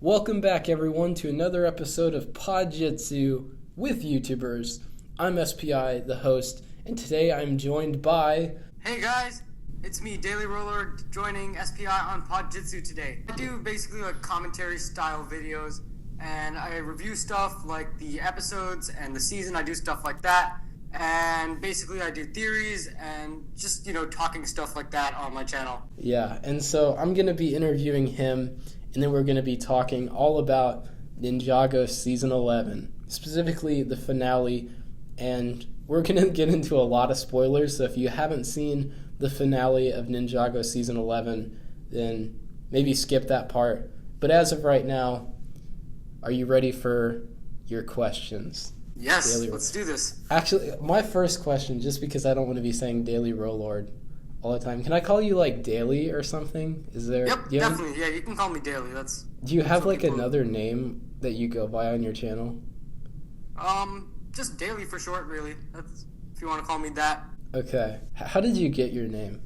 Welcome back, everyone, to another episode of Podjitzu with YouTubers. I'm SPI, the host, and today I'm joined by... Hey guys, it's me, DailyRoLord, joining SPI on Podjitzu today. I do basically like commentary style videos, and I review stuff like the episodes and the season. I do stuff like that, and basically I do theories and just, talking stuff like that on my channel. Yeah, and so I'm going to be interviewing him, and then we're going to be talking all about Ninjago Season 11, specifically the finale, and we're going to get into a lot of spoilers, so if you haven't seen the finale of Ninjago Season 11, then maybe skip that part. But as of right now, are you ready for your questions? Yes, let's do this. Actually, my first question, just because I don't want to be saying DailyRoLord all the time, can I call you like Daily or something? Is there? Yep, definitely. Yeah, you can call me Daily. Do you have like another name that you go by on your channel? Just Daily for short, really. That's if you want to call me that. Okay. How did you get your name?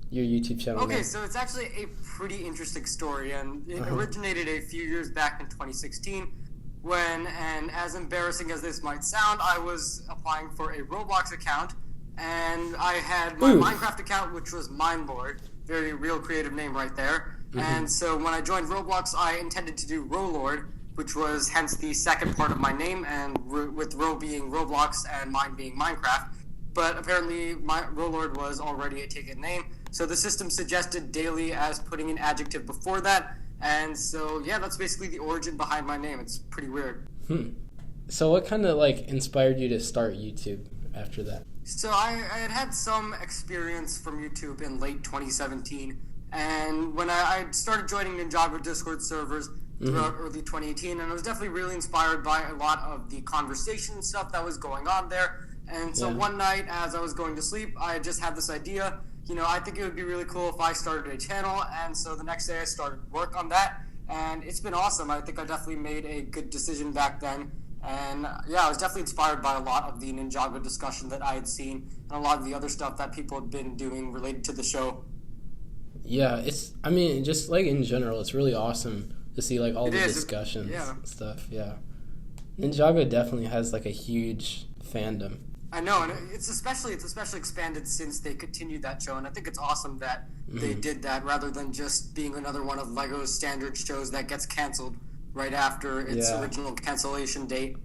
Your YouTube channel Okay, name? so it's actually a pretty interesting story, and it originated a few years back in 2016 when, and as embarrassing as this might sound, I was applying for a Roblox account, and I had my Minecraft account, which was MineLord, very real creative name right there. And so when I joined Roblox, I intended to do RoLord, which was hence the second part of my name, and with Ro being Roblox and mine being Minecraft. But apparently my RoLord was already a taken name, so the system suggested Daily as putting an adjective before that, and so yeah, that's basically the origin behind my name. It's pretty weird. So what kind of inspired you to start YouTube after that? So I had some experience from YouTube in late 2017, and when I started joining Ninjago Discord servers throughout early 2018, and I was definitely really inspired by a lot of the conversation stuff that was going on there. And so one night, as I was going to sleep, I just had this idea, I think it would be really cool if I started a channel, and so the next day I started work on that, and it's been awesome. I think I definitely made a good decision back then. And yeah, I was definitely inspired by a lot of the Ninjago discussion that I had seen and a lot of the other stuff that people had been doing related to the show. Yeah, just in general, it's really awesome to see all the discussions and stuff. Yeah. Ninjago definitely has a huge fandom. I know, and it's especially expanded since they continued that show, and I think it's awesome that they did that rather than just being another one of LEGO's standard shows that gets canceled right after its original cancellation date.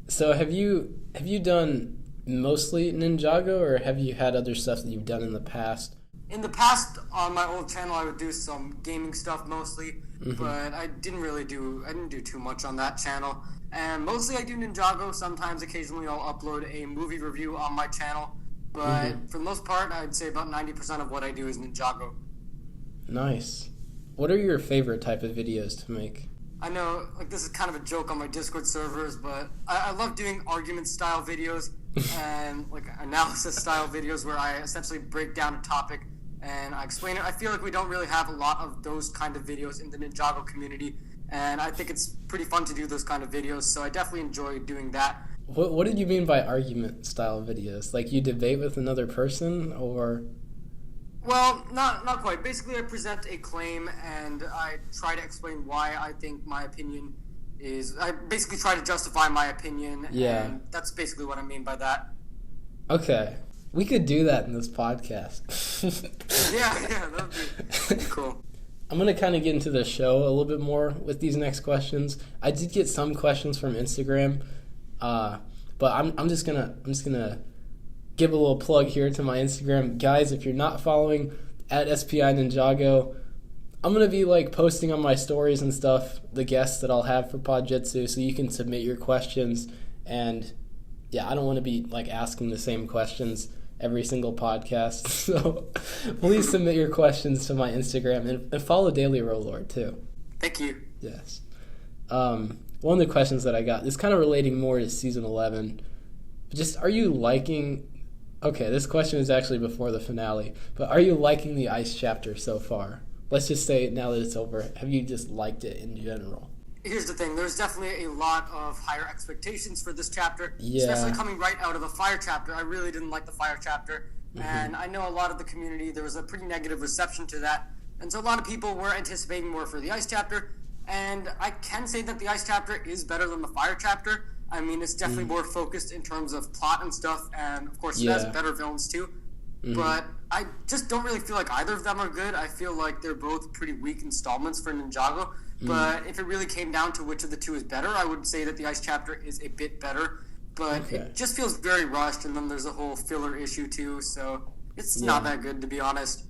So have you done mostly Ninjago, or have you had other stuff that you've done in the past? In the past, on my old channel, I would do some gaming stuff mostly, but I didn't do too much on that channel. And mostly I do Ninjago. Sometimes, occasionally, I'll upload a movie review on my channel. But for the most part, I'd say about 90% of what I do is Ninjago. Nice. What are your favorite type of videos to make? I know, this is kind of a joke on my Discord servers, but I love doing argument-style videos and, analysis-style videos where I essentially break down a topic and I explain it. I feel like we don't really have a lot of those kind of videos in the Ninjago community, and I think it's pretty fun to do those kind of videos, so I definitely enjoy doing that. What did you mean by argument-style videos? You debate with another person, or...? Well, not quite. Basically, I present a claim, and I try to explain why I think my opinion is... I basically try to justify my opinion, and that's basically what I mean by that. Okay. We could do that in this podcast. yeah, that would be cool. I'm going to kind of get into the show a little bit more with these next questions. I did get some questions from Instagram, but I'm just gonna give a little plug here to my Instagram. Guys, if you're not following at SPI Ninjago, I'm going to be posting on my stories and stuff the guests that I'll have for Podjitzu, so you can submit your questions. And yeah, I don't want to be asking the same questions every single podcast. So please submit your questions to my Instagram and follow DailyRoLord too. Thank you. Yes. One of the questions that I got is kind of relating more to season 11. Just, are you liking... Okay, this question is actually before the finale, but are you liking the ice chapter so far? Let's just say, now that it's over, have you just liked it in general? Here's the thing, there's definitely a lot of higher expectations for this chapter, especially coming right out of the fire chapter. I really didn't like the fire chapter, and I know a lot of the community, there was a pretty negative reception to that, and so a lot of people were anticipating more for the ice chapter, And I can say that the Ice chapter is better than the Fire chapter. I mean, it's definitely more focused in terms of plot and stuff, and of course it has better villains too. But I just don't really feel like either of them are good. I feel like they're both pretty weak installments for Ninjago. But if it really came down to which of the two is better, I would say that the Ice chapter is a bit better. But it just feels very rushed, and then there's a whole filler issue too, so it's not that good, to be honest.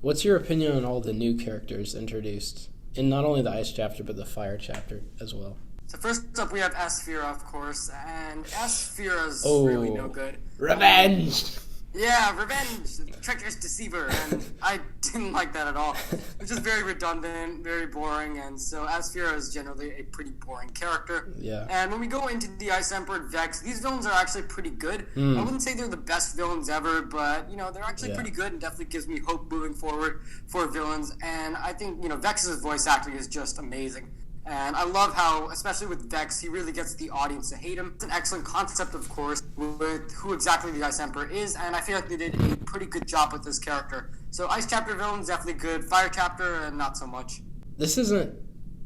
What's your opinion on all the new characters introduced in not only the Ice chapter, but the Fire chapter as well? So first up, we have Asphira, of course, and Asphira's really no good. Revenge! Yeah, revenge! Treacherous deceiver, and I didn't like that at all. It's just very redundant, very boring, and so Asphira is generally a pretty boring character. Yeah. And when we go into the Ice Emperor Vex, these villains are actually pretty good. I wouldn't say they're the best villains ever, but, they're actually pretty good and definitely gives me hope moving forward for villains. And I think, Vex's voice acting is just amazing. And I love how, especially with Vex, he really gets the audience to hate him. It's an excellent concept, of course, with who exactly the Ice Emperor is, and I feel like they did a pretty good job with this character. So Ice Chapter villains, definitely good. Fire Chapter, not so much. This isn't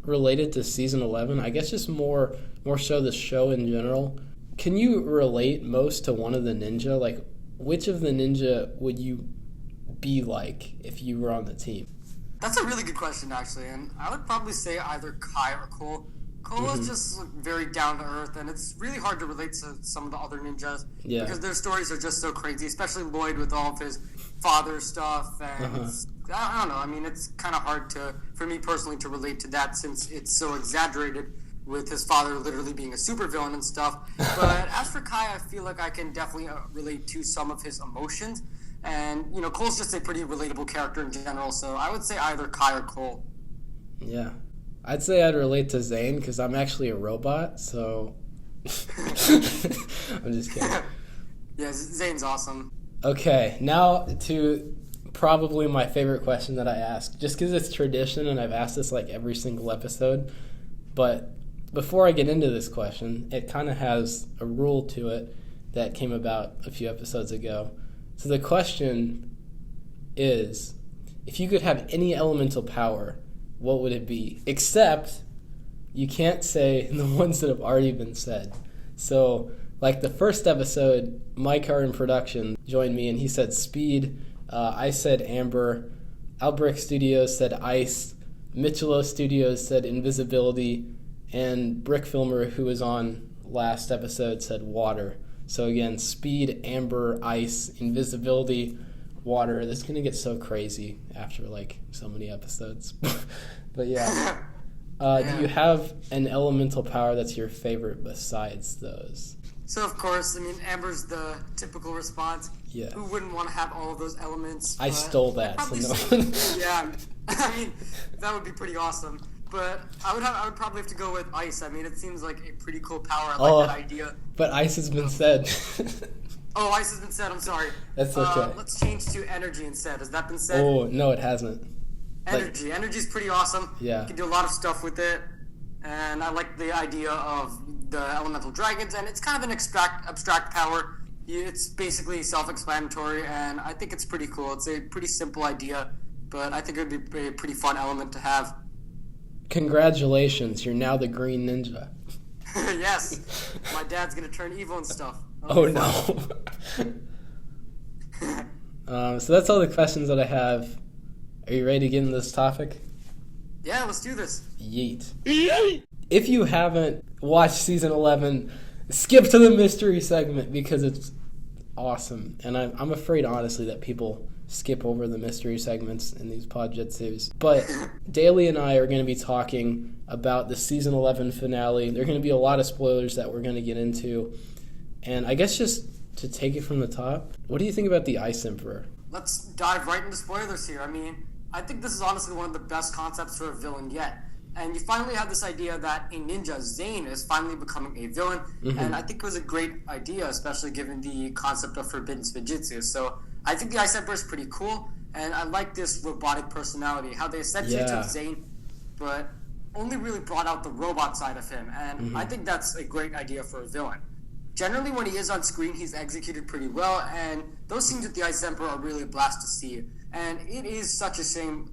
related to Season 11. I guess just more so the show in general. Can you relate most to one of the ninja? Like, which of the ninja would you be like if you were on the team? That's a really good question, actually, and I would probably say either Kai or Cole. Cole is just very down-to-earth, and it's really hard to relate to some of the other ninjas because their stories are just so crazy, especially Lloyd with all of his father stuff, and I don't know, I mean, it's kind of hard for me personally to relate to that since it's so exaggerated with his father literally being a supervillain and stuff, but as for Kai, I feel like I can definitely relate to some of his emotions. And, Cole's just a pretty relatable character in general, so I would say either Kai or Cole. Yeah. I'd say I'd relate to Zane, because I'm actually a robot, so... I'm just kidding. Yeah, Zane's awesome. Okay, now to probably my favorite question that I ask, just because it's tradition, and I've asked this like every single episode, but before I get into this question, it kind of has a rule to it that came about a few episodes ago. So the question is, if you could have any elemental power, what would it be? Except you can't say the ones that have already been said. So, like the first episode, Mike, our in production, joined me and he said speed. I said amber. Albrick Studios said ice. Michelo Studios said invisibility. And Brick Filmer, who was on last episode, said water. So again, speed, amber, ice, invisibility, water. This is going to get so crazy after like so many episodes. But yeah. Do you have an elemental power that's your favorite besides those? So of course, I mean, amber's the typical response. Yeah. Who wouldn't want to have all of those elements? I stole that. Yeah, I mean, that would be pretty awesome. But I would probably have to go with ice. I mean, it seems like a pretty cool power. I like that idea. But ice has been said. Oh, ice has been said. I'm sorry. That's okay. Let's change to energy instead. Has that been said? Oh, no, it hasn't. Energy. Energy's pretty awesome. Yeah. You can do a lot of stuff with it. And I like the idea of the elemental dragons. And it's kind of an abstract power. It's basically self-explanatory. And I think it's pretty cool. It's a pretty simple idea. But I think it would be a pretty fun element to have. Congratulations, you're now the Green Ninja. Yes, my dad's gonna turn evil and stuff. Oh no. So that's all the questions that I have. Are you ready to get into this topic? Yeah, let's do this. Yeet. If you haven't watched Season 11, skip to the mystery segment because it's awesome. And I'm afraid, honestly, that people skip over the mystery segments in these Podjitzus. But Daily and I are going to be talking about the Season 11 finale. There are going to be a lot of spoilers that we're going to get into. And I guess just to take it from the top, what do you think about the Ice Emperor? Let's dive right into spoilers here. I mean, I think this is honestly one of the best concepts for a villain yet. And you finally have this idea that a ninja, Zane, is finally becoming a villain. And I think it was a great idea, especially given the concept of forbidden Podjitzu. So I think the Ice Emperor is pretty cool, and I like this robotic personality, how they essentially took Zane, but only really brought out the robot side of him, and I think that's a great idea for a villain. Generally, when he is on screen, he's executed pretty well, and those scenes with the Ice Emperor are really a blast to see. And it is such a shame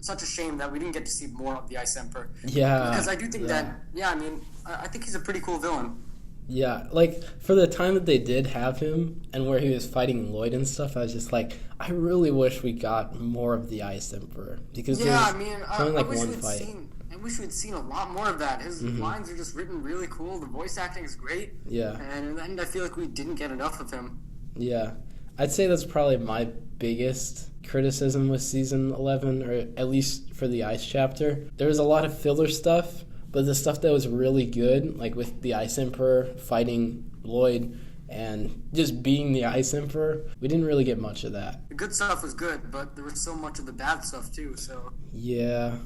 that we didn't get to see more of the Ice Emperor. Yeah. Because I do think I think he's a pretty cool villain. Yeah, like, for the time that they did have him and where he was fighting Lloyd and stuff, I was just like, I really wish we got more of the Ice Emperor. Because I only wish one fight. I wish we'd seen a lot more of that. His lines are just written really cool. The voice acting is great. Yeah. And in the end, I feel like we didn't get enough of him. Yeah. I'd say that's probably my biggest criticism with Season 11, or at least for the Ice chapter. There was a lot of filler stuff, but the stuff that was really good, like with the Ice Emperor fighting Lloyd and just being the Ice Emperor, we didn't really get much of that. The good stuff was good, but there was so much of the bad stuff too, so... Yeah.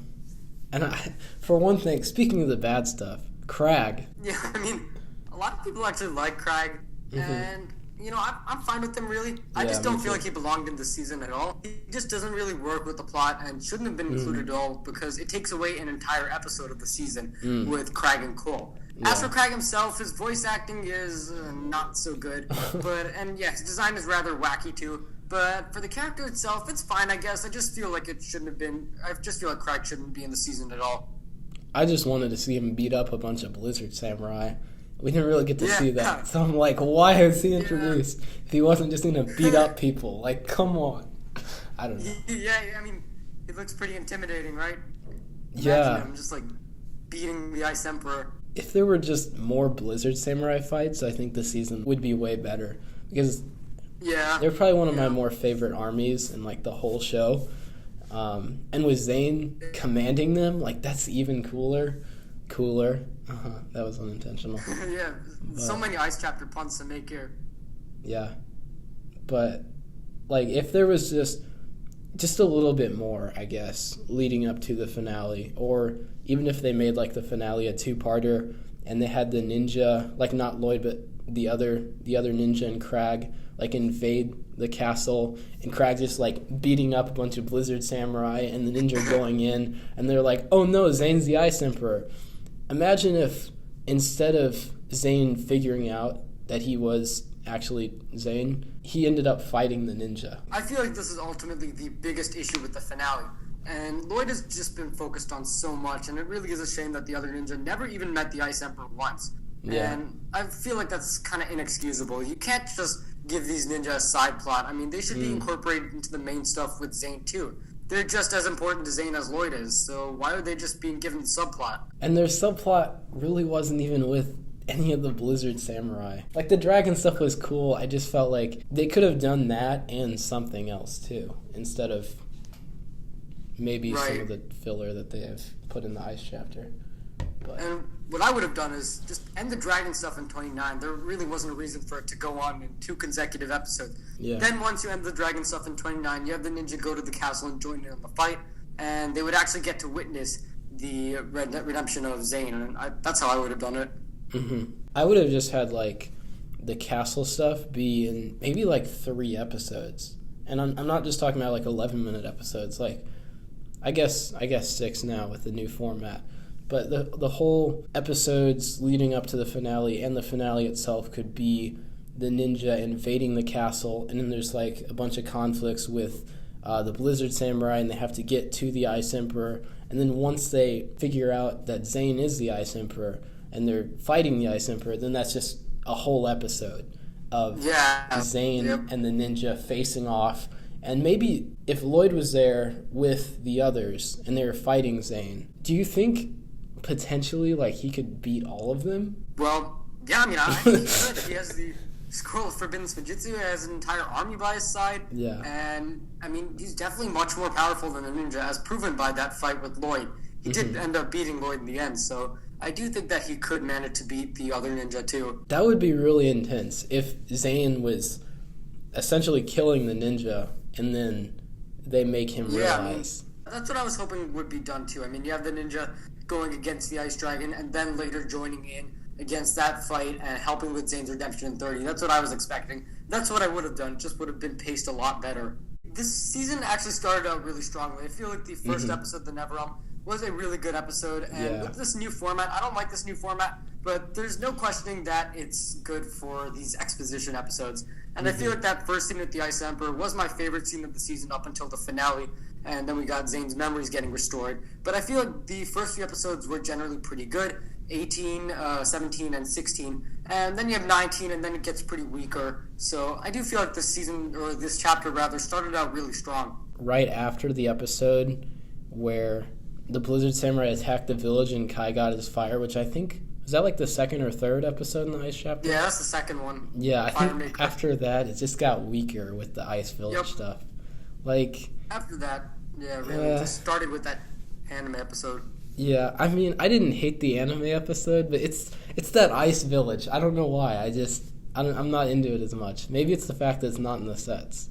And for one thing, speaking of the bad stuff, Crag. Yeah, I mean, a lot of people actually like Crag, and... I'm fine with him, really. I just don't feel like he belonged in this season at all. He just doesn't really work with the plot and shouldn't have been included at all because it takes away an entire episode of the season with Crag and Cole. Yeah. As for Crag himself, his voice acting is not so good. His design is rather wacky, too. But for the character itself, it's fine, I guess. I just feel like it shouldn't have been... I just feel like Crag shouldn't be in the season at all. I just wanted to see him beat up a bunch of Blizzard Samurai. We didn't really get to see that. So I'm like, why is he introduced if he wasn't just going to beat up people? Like, come on. I don't know. Yeah, I mean, it looks pretty intimidating, right? Yeah. Imagine him just, like, beating the Ice Emperor. If there were just more Blizzard Samurai fights, I think the season would be way better. Because they're probably one of my more favorite armies in, like, the whole show. And with Zane commanding them, like, that's even cooler. That was unintentional. Yeah, so many Ice Chapter puns to make here. Yeah. But, like, if there was just a little bit more, I guess, leading up to the finale, or even if they made, like, the finale a two-parter, and they had the ninja, like, not Lloyd, but the other ninja and Crag, like, invade the castle, and Crag just, like, beating up a bunch of Blizzard Samurai, and the ninja going in, and they're like, oh no, Zane's the Ice Emperor. Imagine if, instead of Zane figuring out that he was actually Zane, he ended up fighting the ninja. I feel like this is ultimately the biggest issue with the finale. And Lloyd has just been focused on so much, and it really is a shame that the other ninja never even met the Ice Emperor once. Yeah. And I feel like that's kind of inexcusable. You can't just give these ninja a side plot. I mean, they should be incorporated into the main stuff with Zane, too. They're just as important to Zane as Lloyd is, so why are they just being given the subplot? And their subplot really wasn't even with any of the Blizzard Samurai. Like, the dragon stuff was cool. I just felt like they could have done that and something else, too, instead of maybe some of the filler that they have put in the Ice chapter. But. And what I would have done is just end the dragon stuff in 29. There really wasn't a reason for it to go on in 2 consecutive episodes. Yeah. Then once you end the dragon stuff in 29, you have the ninja go to the castle and join in on the fight, and they would actually get to witness the redemption of Zane, and that's how I would have done it. I would have just had, like, the castle stuff be in maybe, like, 3 episodes. And I'm not just talking about, like, 11-minute episodes. Like, I guess 6 now with the new format. But the whole episodes leading up to the finale and the finale itself could be the ninja invading the castle, and then there's, like, a bunch of conflicts with the Blizzard Samurai, and they have to get to the Ice Emperor. And then once they figure out that Zane is the Ice Emperor and they're fighting the Ice Emperor, then that's just a whole episode of Zane and the ninja facing off. And maybe if Lloyd was there with the others and they were fighting Zane, do you think potentially, like, he could beat all of them? Well, yeah, I mean, I think he could. He has the Scroll of Forbidden Spijitzu, has an entire army by his side. Yeah. And, I mean, he's definitely much more powerful than a ninja, as proven by that fight with Lloyd. He did end up beating Lloyd in the end, so I do think that he could manage to beat the other ninja, too. That would be really intense if Zane was essentially killing the ninja, and then they make him realize. I mean, that's what I was hoping would be done, too. I mean, you have the ninja going against the Ice Dragon, and then later joining in against that fight and helping with Zane's redemption in 30. That's what I was expecting. That's what I would have done. Just would have been paced a lot better. This season actually started out really strongly. I feel like the first episode, The Neverrealm, was a really good episode. And with this new format, I don't like this new format, but there's no questioning that it's good for these exposition episodes. And I feel like that first scene with the Ice Emperor was my favorite scene of the season up until the finale, and then we got Zane's memories getting restored. But I feel like the first few episodes were generally pretty good, 18, 17, and 16. And then you have 19, and then it gets pretty weaker. So I do feel like this season, or this chapter rather, started out really strong. Right after the episode where the Blizzard Samurai attacked the village and Kai got his fire, which I think, was that like the second or third episode in the Ice chapter? Yeah, that's the second one. Yeah, I think after that, it just got weaker with the Ice Village stuff. Like... After that, yeah, really, it just started with that anime episode. Yeah, I mean, I didn't hate the anime episode, but it's that Ice Village. I don't know why. I'm not into it as much. Maybe it's the fact that it's not in the sets,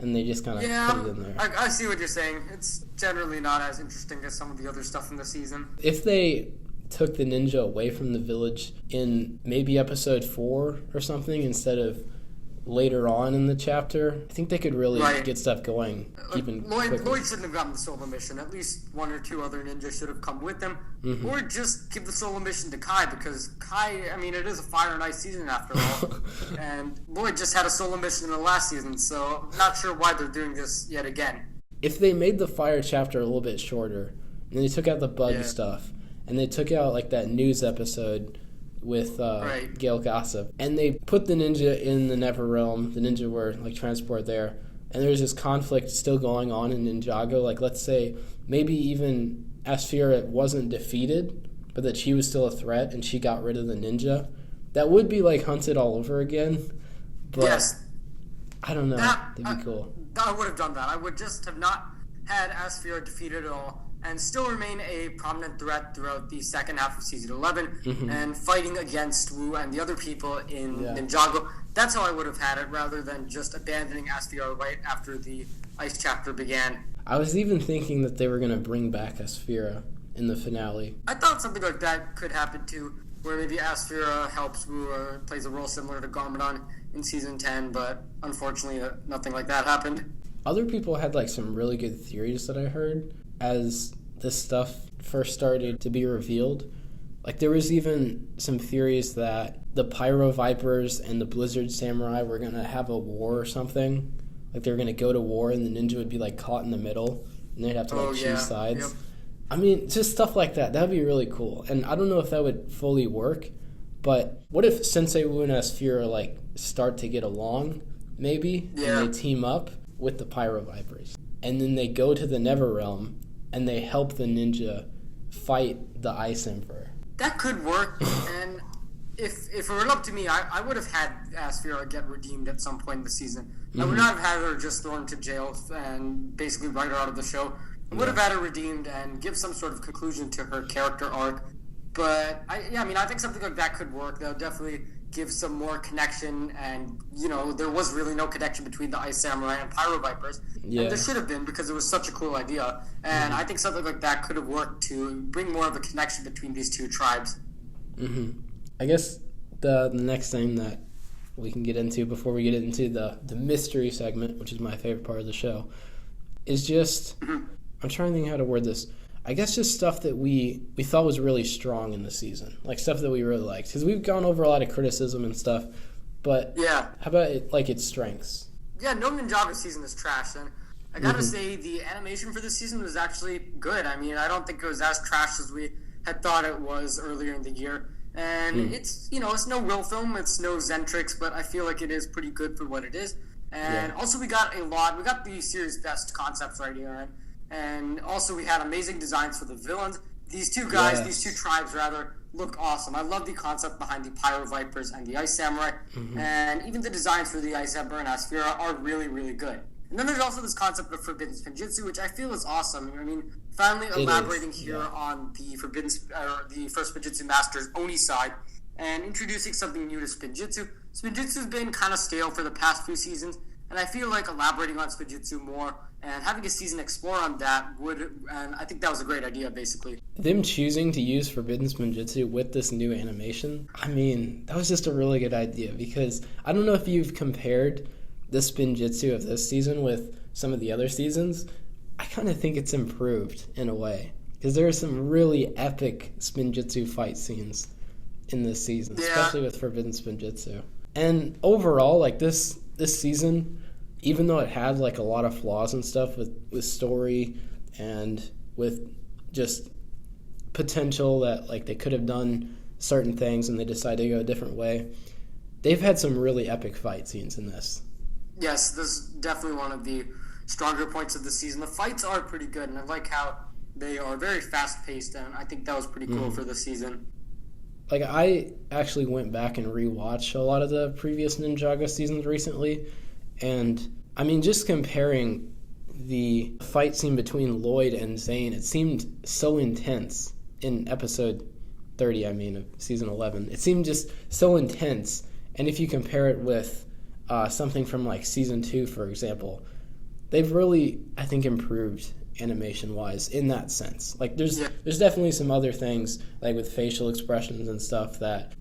and they just kind of put it in there. I see what you're saying. It's generally not as interesting as some of the other stuff in the season. If they took the ninja away from the village in maybe episode 4 or something instead of later on in the chapter, I think they could really get stuff going even quickly. Lloyd shouldn't have gotten the solo mission. At least one or two other ninjas should have come with him. Or just give the solo mission to Kai, because Kai, I mean, it is a Fire and Ice season after all. And Lloyd just had a solo mission in the last season, so I'm not sure why they're doing this yet again. If they made the Fire chapter a little bit shorter, and they took out the bug stuff, and they took out like that news episode with Gale Gossip, and they put the ninja in the Never Realm, the ninja were like transport there, and there's this conflict still going on in Ninjago. Like, let's say maybe even Asphira wasn't defeated, but that she was still a threat and she got rid of the ninja. That would be like Hunted all over again. But I don't know. That'd be cool. I would have done that. I would just have not had Asphira defeated at all, and still remain a prominent threat throughout the second half of Season 11, and fighting against Wu and the other people in Ninjago. That's how I would have had it, rather than just abandoning Asphira right after the Ice chapter began. I was even thinking that they were going to bring back Asphira in the finale. I thought something like that could happen too, where maybe Asphira helps Wu or plays a role similar to Garmadon in Season 10, but unfortunately nothing like that happened. Other people had like some really good theories that I heard as this stuff first started to be revealed. Like, there was even some theories that the Pyro Vipers and the Blizzard Samurai were going to have a war or something. Like, they were going to go to war and the ninja would be like caught in the middle and they'd have to choose sides. Yep. I mean, just stuff like that. That would be really cool. And I don't know if that would fully work, but what if Sensei Wu and Asphira like start to get along, maybe, and they team up with the Pyro Vipers, and then they go to the Never Realm and they help the ninja fight the Ice Emperor. That could work, and if it were up to me, I would have had Asphira get redeemed at some point in the season. I would not have had her just thrown to jail and basically write her out of the show. I would have had her redeemed and give some sort of conclusion to her character arc. But, I think something like that could work. That would definitely give some more connection, and, there was really no connection between the Ice Samurai and Pyro Vipers. Yeah. And there should have been, because it was such a cool idea. And I think something like that could have worked to bring more of a connection between these two tribes. I guess the next thing that we can get into before we get into the mystery segment, which is my favorite part of the show, is just, I'm trying to think how to word this. I guess just stuff that we thought was really strong in the season, like stuff that we really liked. Because we've gone over a lot of criticism and stuff, but how about its strengths? Yeah, no Ninjago season is trash, and I gotta say the animation for this season was actually good. I mean, I don't think it was as trash as we had thought it was earlier in the year. And it's, it's no real film, it's no Zentrix, but I feel like it is pretty good for what it is. And also we got the series best concepts right here, and also we had amazing designs for the villains. These two guys, these two tribes rather, look awesome. I love the concept behind the Pyro Vipers and the Ice Samurai, and even the designs for the Ice Emperor and Asphira are really, really good. And then there's also this concept of Forbidden Spinjitzu, which I feel is awesome. I mean, finally elaborating on the the first Spinjitzu master's Oni side, and introducing something new to Spinjitzu. Spinjitzu's been kind of stale for the past few seasons, and I feel like elaborating on Spinjitzu more and having a season explore on that and I think that was a great idea, basically. Them choosing to use Forbidden Spinjitzu with this new animation, I mean, that was just a really good idea, because I don't know if you've compared the Spinjitzu of this season with some of the other seasons. I kind of think it's improved in a way, because there are some really epic Spinjitzu fight scenes in this season, especially with Forbidden Spinjitzu. And overall, like, this this season, even though it had like a lot of flaws and stuff with story and with just potential that like they could have done certain things and they decided to go a different way, they've had some really epic fight scenes in this. Yes, this is definitely one of the stronger points of the season. The fights are pretty good, and I like how they are very fast-paced, and I think that was pretty cool for this season. Like, I actually went back and rewatched a lot of the previous Ninjago seasons recently, and, I mean, just comparing the fight scene between Lloyd and Zane, it seemed so intense in episode 30, of season 11. It seemed just so intense, and if you compare it with something from, like, season 2, for example, they've really, I think, improved animation-wise in that sense. Like, there's definitely some other things, like with facial expressions and stuff that,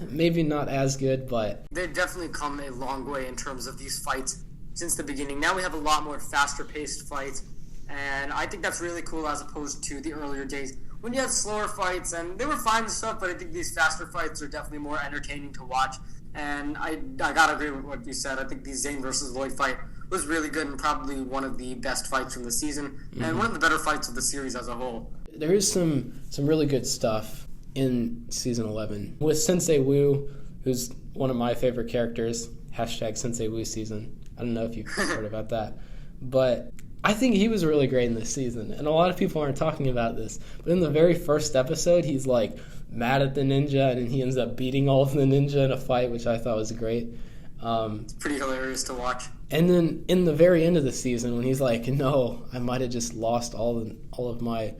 maybe not as good, but... They've definitely come a long way in terms of these fights since the beginning. Now we have a lot more faster-paced fights, and I think that's really cool as opposed to the earlier days when you had slower fights, and they were fine and stuff, but I think these faster fights are definitely more entertaining to watch, and I gotta agree with what you said. I think the Zane versus Lloyd fight was really good and probably one of the best fights from the season and one of the better fights of the series as a whole. There is some really good stuff in season 11 with Sensei Wu, who's one of my favorite characters, #Sensei Wu season. I don't know if you've heard about that, but I think he was really great in this season, and a lot of people aren't talking about this, but in the very first episode, he's like mad at the ninja, and he ends up beating all of the ninja in a fight, which I thought was great. It's pretty hilarious to watch. And then in the very end of the season, when he's like, no, I might have just lost all of my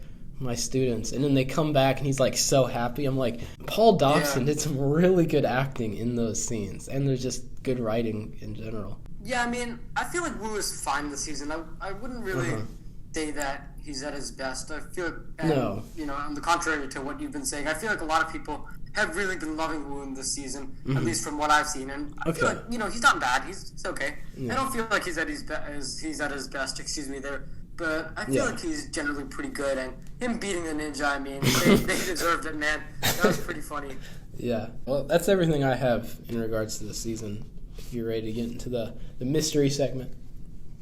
students, and then they come back and he's like so happy. I'm like, Paul Dobson did some really good acting in those scenes, and there's just good writing in general. Yeah, I mean, I feel like Wu is fine this season. I wouldn't really say that he's at his best. I feel like, on the contrary to what you've been saying, I feel like a lot of people have really been loving Wu in this season, at least from what I've seen. And I feel like, he's not bad. He's okay. Yeah. I don't feel like he's at his best, there. But I feel like he's generally pretty good. And him beating the ninja, I mean, they deserved it, man. That was pretty funny. Yeah. Well, that's everything I have in regards to the season. If you're ready to get into the mystery segment.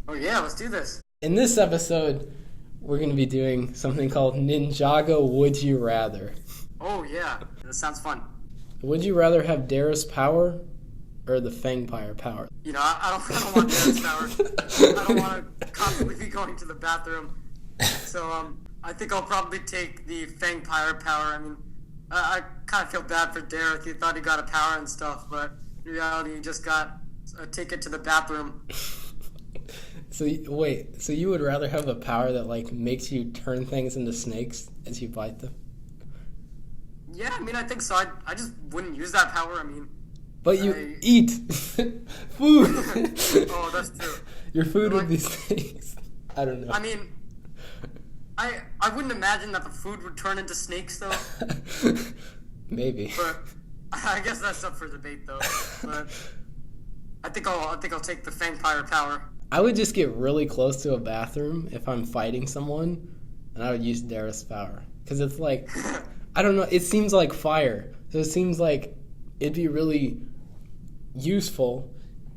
Oh, yeah, let's do this. In this episode, we're going to be doing something called Ninjago Would You Rather. Oh, yeah. That sounds fun. Would you rather have Dara's power or the Fangpire power? I don't want Dara's power. I don't want to constantly be going to the bathroom. So, I think I'll probably take the Fangpire power. I mean, I kind of feel bad for Dara. He thought he got a power and stuff, but in reality, he just got a ticket to the bathroom. So you would rather have a power that, like, makes you turn things into snakes as you bite them? Yeah, I mean, I think so. I just wouldn't use that power. I mean... But you eat food. Oh, that's true. Your food would be snakes. I don't know. I mean, I wouldn't imagine that the food would turn into snakes, though. Maybe. But I guess that's up for debate, though. But I think I'll take the Fangpire power. I would just get really close to a bathroom if I'm fighting someone, and I would use Dara's power. Because it's like... I don't know, it seems like fire. So it seems like it'd be really useful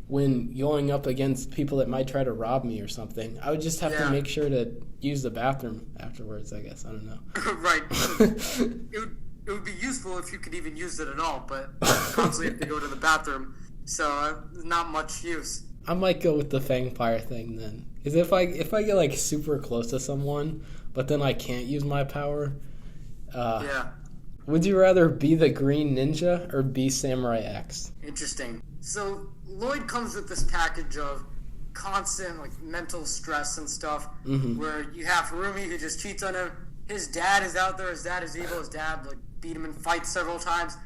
when going up against people that might try to rob me or something. I would just have to make sure to use the bathroom afterwards, I guess. I don't know. Right. It would be useful if you could even use it at all, but you constantly have to go to the bathroom, so not much use. I might go with the Fangpire thing then. Because if I get like super close to someone, but then I can't use my power... Would you rather be the Green Ninja or be Samurai X? Interesting. So Lloyd comes with this package of constant mental stress and stuff, where you have Harumi who just cheats on him. His dad is out there. His dad is evil. His dad beat him in fights several times.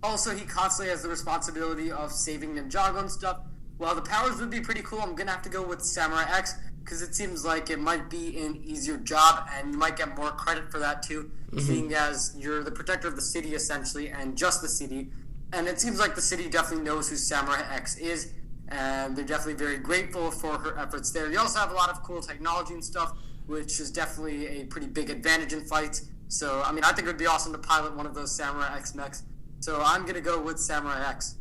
Also, he constantly has the responsibility of saving Ninjago and stuff. While the powers would be pretty cool, I'm gonna have to go with Samurai X because it seems like it might be an easier job and you might get more credit for that too. Seeing as you're the protector of the city, essentially, and just the city. And it seems like the city definitely knows who Samurai X is, and they're definitely very grateful for her efforts there. They also have a lot of cool technology and stuff, which is definitely a pretty big advantage in fights. So, I mean, I think it would be awesome to pilot one of those Samurai X mechs. So I'm going to go with Samurai X.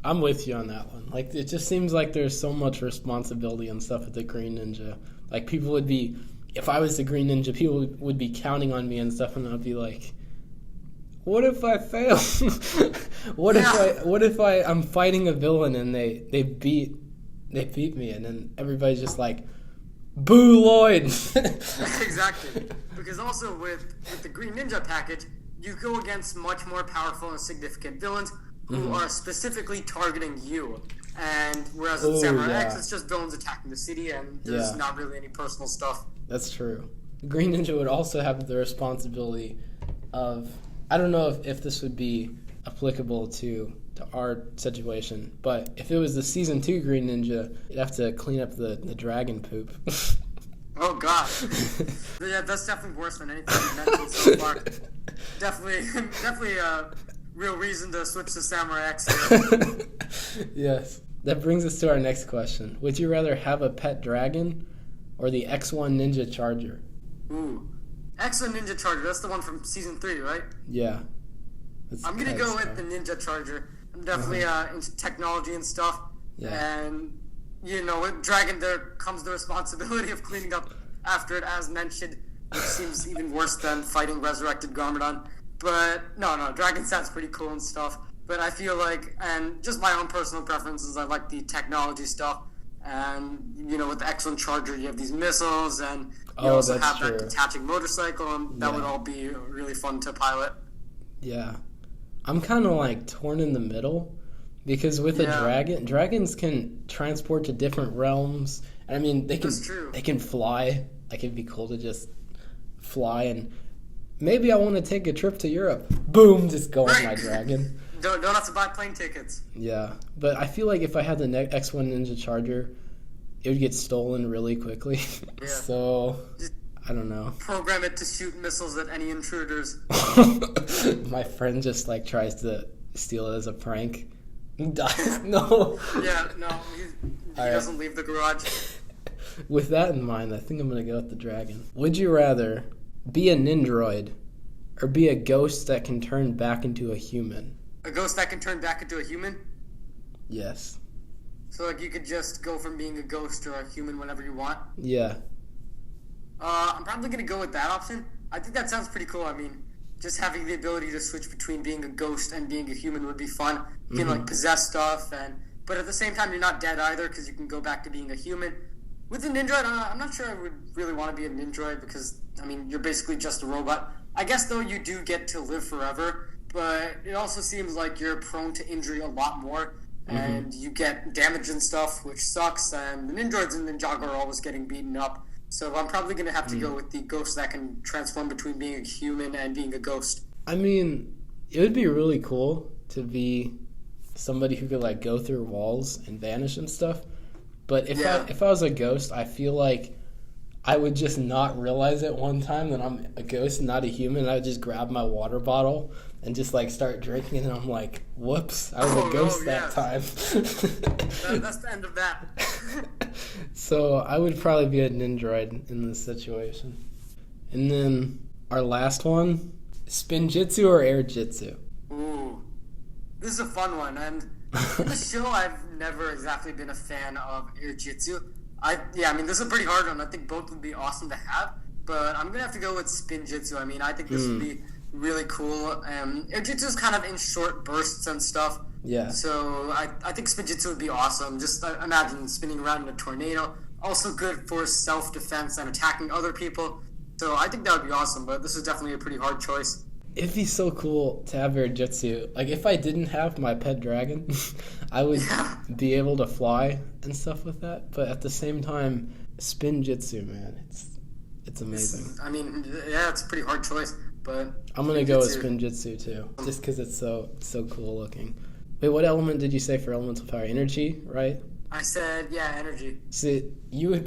I'm with you on that one. Like, it just seems like there's so much responsibility and stuff with the Green Ninja. Like, people would be, if I was the Green Ninja, people would be counting on me and stuff, and I'd be like, what if I fail? What if I'm fighting a villain and they beat me, and then everybody's just like, boo Lloyd. Exactly. Because also with the Green Ninja package, you go against much more powerful and significant villains who are specifically targeting you. And whereas in Samurai X, it's just villains attacking the city, and there's not really any personal stuff. That's true. Green Ninja would also have the responsibility of, I don't know if this would be applicable to our situation, but if it was the Season 2 Green Ninja, you'd have to clean up the dragon poop. Oh, God. Yeah, that's definitely worse than anything you've mentioned so far. Definitely a real reason to switch to Samurai X here. Yes. That brings us to our next question. Would you rather have a pet dragon or the X1 Ninja Charger? Ooh. X1 Ninja Charger, that's the one from Season 3, right? Yeah. I'm going to go with the Ninja Charger. I'm definitely into technology and stuff. Yeah. And, with Dragon, there comes the responsibility of cleaning up after it, as mentioned, which seems even worse than fighting resurrected Garmadon. But, no, Dragon sounds pretty cool and stuff. But I feel like, and just my own personal preferences, I like the technology stuff. And, with the X1 Charger, you have these missiles, and you also have that detaching motorcycle, and that would all be really fun to pilot. Yeah. I'm kind of like torn in the middle, because with a dragon, dragons can transport to different realms. And I mean, they can fly. Like, it'd be cool to just fly, and maybe I want to take a trip to Europe. Boom, just go on my dragon. Don't have to buy plane tickets. Yeah, but I feel like if I had the X1 Ninja Charger, it would get stolen really quickly. Yeah. So, I don't know. Program it to shoot missiles at any intruders. My friend just tries to steal it as a prank. Dies. No. Yeah, no, he doesn't leave the garage. With that in mind, I think I'm going to go with the dragon. Would you rather be a Nindroid or be a ghost that can turn back into a human? A ghost that can turn back into a human? Yes. So, you could just go from being a ghost to a human whenever you want? Yeah. I'm probably going to go with that option. I think that sounds pretty cool. I mean, just having the ability to switch between being a ghost and being a human would be fun. You can, possess stuff, but at the same time, you're not dead either, because you can go back to being a human. With a Nindroid, I'm not sure I would really want to be a Nindroid, because, I mean, you're basically just a robot. I guess, though, you do get to live forever, but it also seems like you're prone to injury a lot more, and you get damage and stuff, which sucks, and the Nindroids in Ninjago are always getting beaten up. So I'm probably going to have to go with the ghost that can transform between being a human and being a ghost. I mean, it would be really cool to be somebody who could go through walls and vanish and stuff. But if I was a ghost, I feel like I would just not realize it one time that I'm a ghost and not a human. I would just grab my water bottle and just start drinking, and I'm like, whoops, I was a ghost that time. That's the end of that. So I would probably be a Nindroid in this situation. And then our last one, Spinjitzu or Air Jitsu? Ooh, this is a fun one, and in the show I've never exactly been a fan of Air Jitsu. I mean, this is a pretty hard one. I think both would be awesome to have, but I'm going to have to go with Spinjitzu. I mean, I think this would be really cool. Air Jitsu is kind of in short bursts and stuff. Yeah. So I think Spinjitzu would be awesome. Just imagine spinning around in a tornado. Also good for self-defense and attacking other people. So I think that would be awesome, but this is definitely a pretty hard choice. It'd be so cool to have Air Jitsu. If I didn't have my pet dragon, I would be able to fly and stuff with that. But at the same time, Spinjitsu, man, it's amazing. It's a pretty hard choice, but I'm gonna go with Spinjitsu too, just because it's so cool looking. Wait, what element did you say for elemental power? Energy, right? I said, energy. See, you would have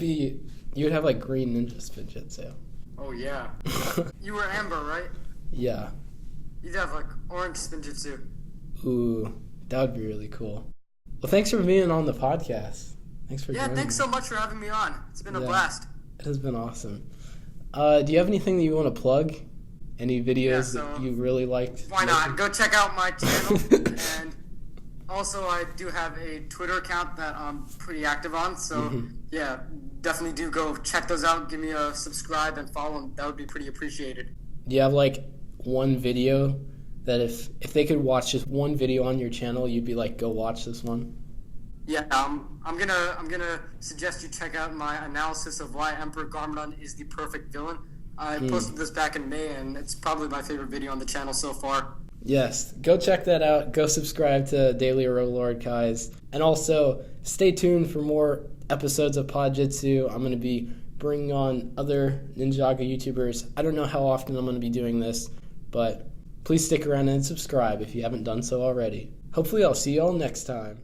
green ninja Spinjitsu. Oh yeah. You were Amber, right? Yeah. You'd have orange Spinjitsu. Ooh, that would be really cool. Well, thanks for being on the podcast. Thanks for joining thanks me. so much for having me on. It's been a blast. It has been awesome. Do you have anything that you want to plug? Any videos that you really liked? Why not? Go check out my channel and Also, I do have a Twitter account that I'm pretty active on, so yeah, definitely do go check those out. Give me a subscribe and follow, and that would be pretty appreciated. Do you have like one video that if they could watch just one video on your channel, you'd be like, go watch this one? Yeah, I'm gonna suggest you check out my analysis of why Emperor Garmadon is the perfect villain. I posted this back in May, and it's probably my favorite video on the channel so far. Yes, go check that out. Go subscribe to DailyRoLord, guys. And also, stay tuned for more episodes of Podjitzu. I'm going to be bringing on other Ninjago YouTubers. I don't know how often I'm going to be doing this, but please stick around and subscribe if you haven't done so already. Hopefully I'll see you all next time.